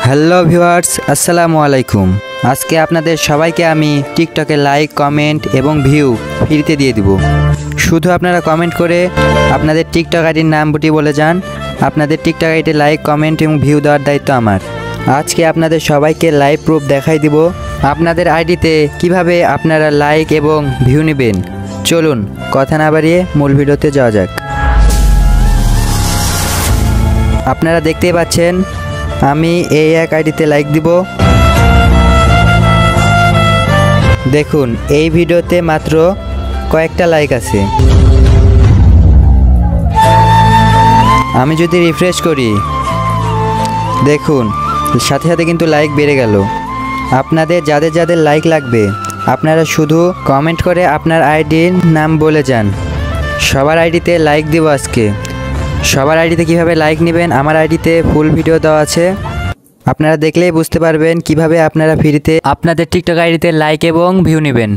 Hello viewers, আসসালামু আলাইকুম। আজকে আপনাদের সবাইকে আমি টিকটকে লাইক, কমেন্ট এবং ভিউ ফ্রিতে দিয়ে দিব। শুধু আপনারা কমেন্ট করে আপনাদের টিকটক আইডির নামটি বলে যান। আপনাদের টিকটক আইডি লাইক, কমেন্ট এবং ভিউ দেওয়ার দায়িত্ব আমার। আজকে আপনাদের সবাইকে লাইভ প্রুফ দেখাই দিব আপনাদের আইডিতে কিভাবে আপনারা লাইক এবং ভিউ নেবেন। চলুন কথা না বাড়িয়ে মূল ভিডিওতে যাওয়া যাক। আপনারা দেখতেই পাচ্ছেন আমি এই এক আইডিতে লাইক দিব। দেখুন এই ভিডিওতে মাত্র কয়েকটা লাইক আছে। আমি যদি রিফ্রেশ করি দেখুন সাথে সাথে কিন্তু লাইক বেড়ে গেল। আপনাদের যাদের যাদের লাইক লাগবে আপনারা শুধু কমেন্ট করে আপনার আইডির নাম বলে যান। সবার আইডিতে লাইক দিব আজকে। সবার আইডিতে কিভাবে লাইক নেবেন আমার আইডিতে ফুল ভিডিও দেওয়া আছে। আপনারা দেখলেই বুঝতে পারবেন কিভাবে আপনারা ফ্রিতে আপনাদের টিকটক আইডিতে লাইক এবং ভিউ নেবেন।